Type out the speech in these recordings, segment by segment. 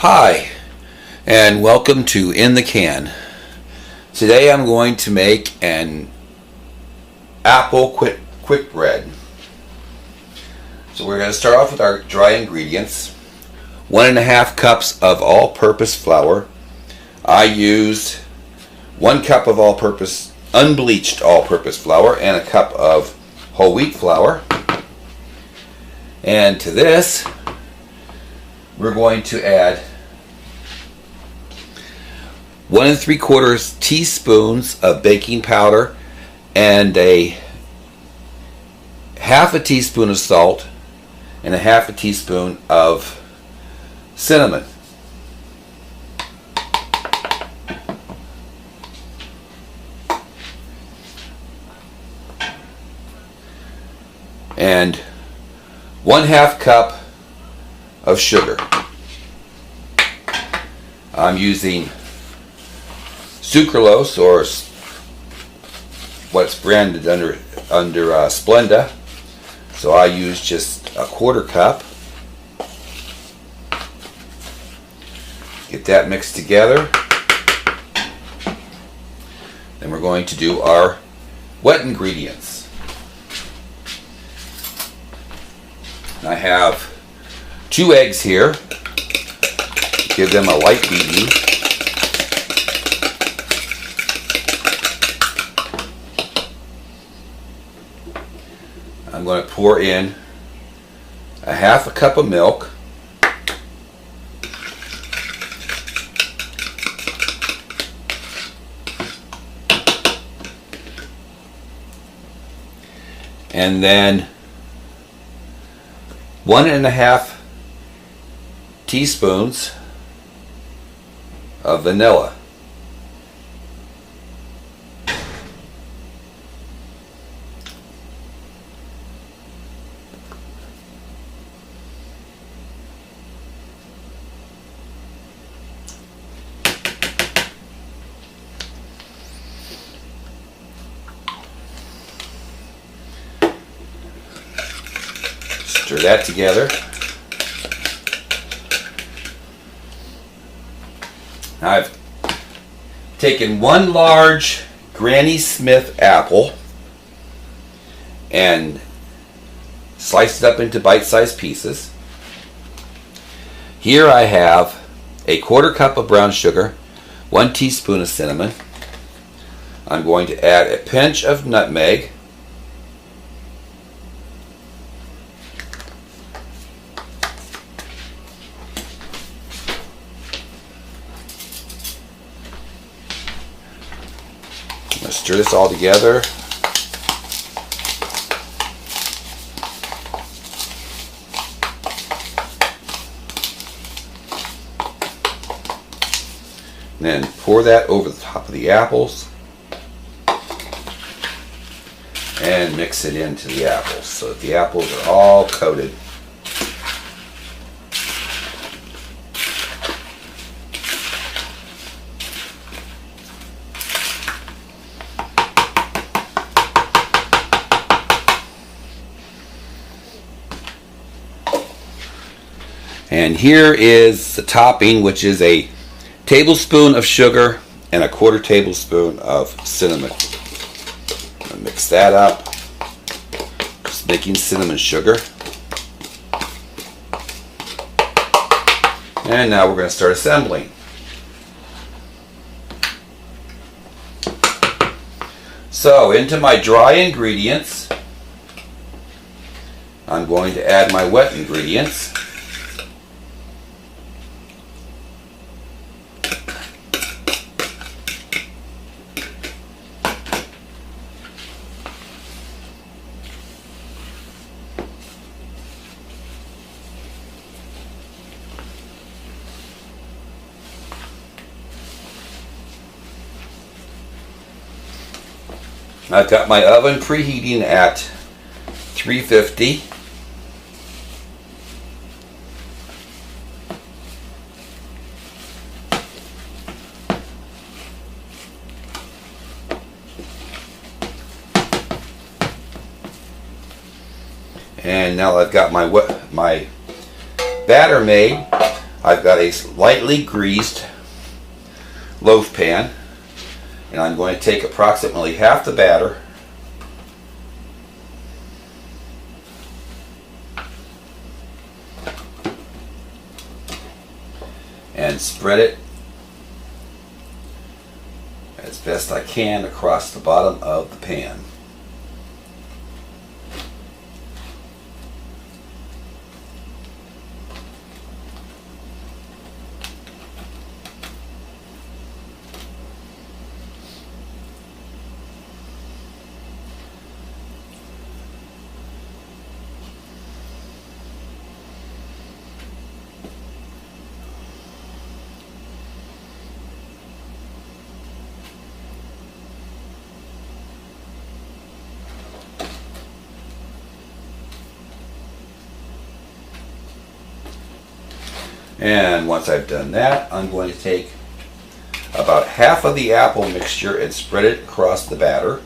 Hi, and welcome to In the Can. Today I'm going to make an apple quick bread. So we're going to start off with our dry ingredients. 1.5 cups of all-purpose flour. I used 1 cup of unbleached all-purpose flour and a cup of whole wheat flour. And to this, we're going to add 1 3/4 teaspoons of baking powder and a half a teaspoon of salt and a half a teaspoon of cinnamon. And 1/2 cup of sugar. I'm using sucralose, or what's branded under Splenda. So I use just 1/4 cup. Get that mixed together. Then we're going to do our wet ingredients. I have 2 eggs here. Give them a light beating. I'm going to pour in 1/2 cup of milk. And then 1.5 teaspoons of vanilla. Stir that together. Now I've taken 1 large Granny Smith apple and sliced it up into bite-sized pieces. Here I have a 1/4 cup of brown sugar, 1 teaspoon of cinnamon. I'm going to add a pinch of nutmeg, stir this all together. And then pour that over the top of the apples and mix it into the apples so that the apples are all coated. And here is the topping, which is a tablespoon of sugar and a 1/4 tablespoon of cinnamon. I'm going to mix that up. Just making cinnamon sugar. And now we're going to start assembling. So into my dry ingredients, I'm going to add my wet ingredients. I've got my oven preheating at 350. And now I've got my batter made. I've got a lightly greased loaf pan, and I'm going to take approximately half the batter and spread it as best I can across the bottom of the pan. And once I've done that, I'm going to take about half of the apple mixture and spread it across the batter.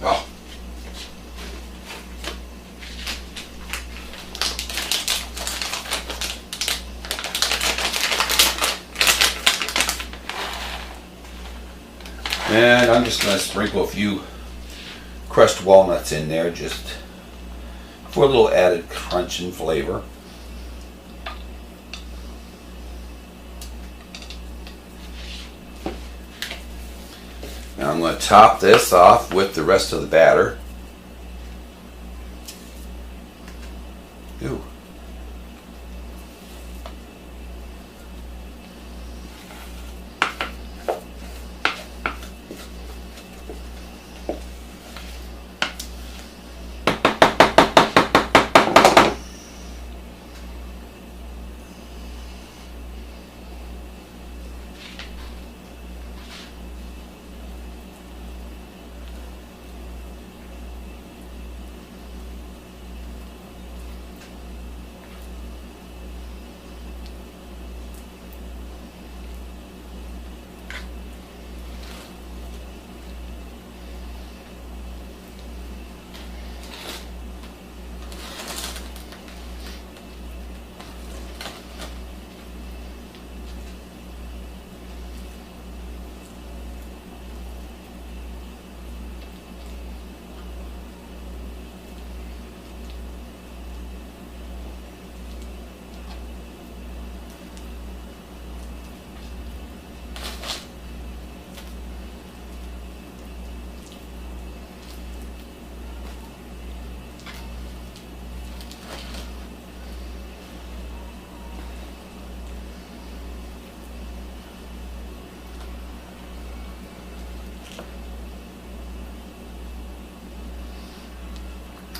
Oh. And I'm just going to sprinkle a few crushed walnuts in there just for a little added crunch and flavor. Now I'm going to top this off with the rest of the batter. Ooh.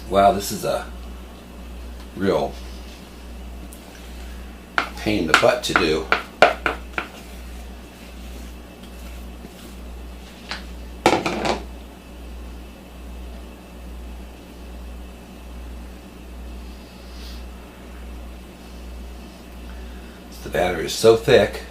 Wow, this is a real pain in the butt to do. The batter is so thick.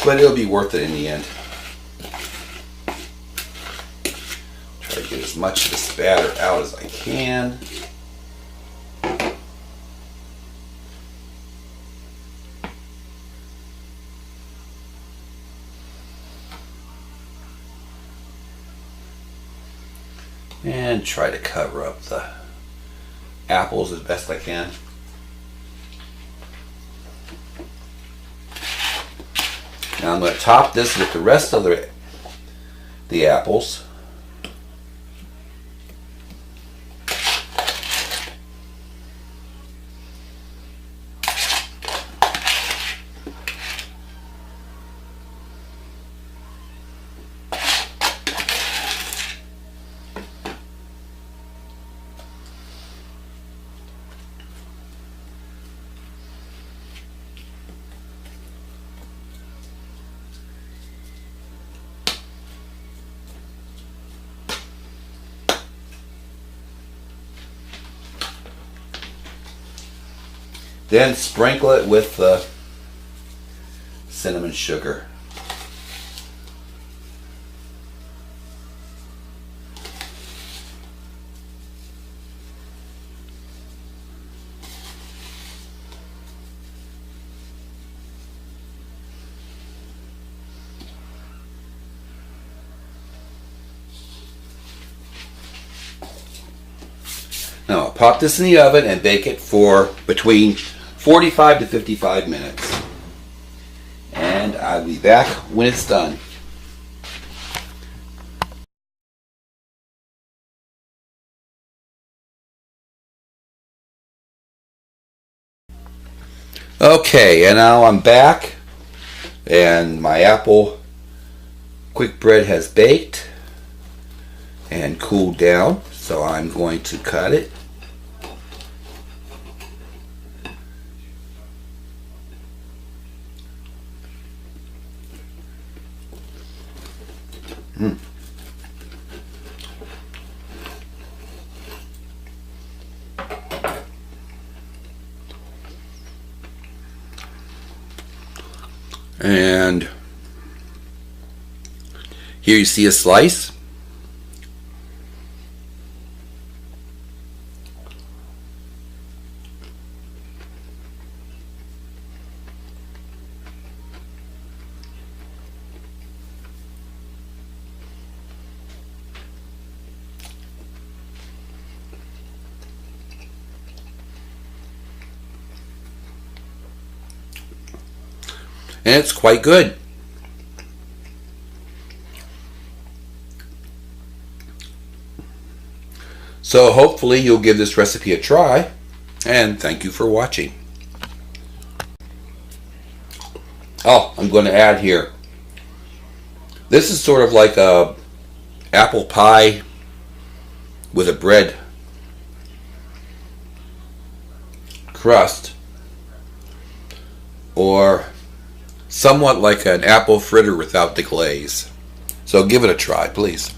But it'll be worth it in the end. Try to get as much of this batter out as I can. and try to cover up the apples as best I can. Now I'm going to top this with the rest of the apples. Then sprinkle it with the cinnamon sugar. Now I'll pop this in the oven and bake it for between 45 to 55 minutes. And I'll be back when it's done. Okay, and now I'm back and my apple quick bread has baked and cooled down, so I'm going to cut it. And here you see a slice. And it's quite good. So hopefully you'll give this recipe a try, and thank you for watching. Oh, I'm going to add here. This is sort of like a apple pie with a bread crust, or somewhat like an apple fritter without the glaze. So give it a try, please.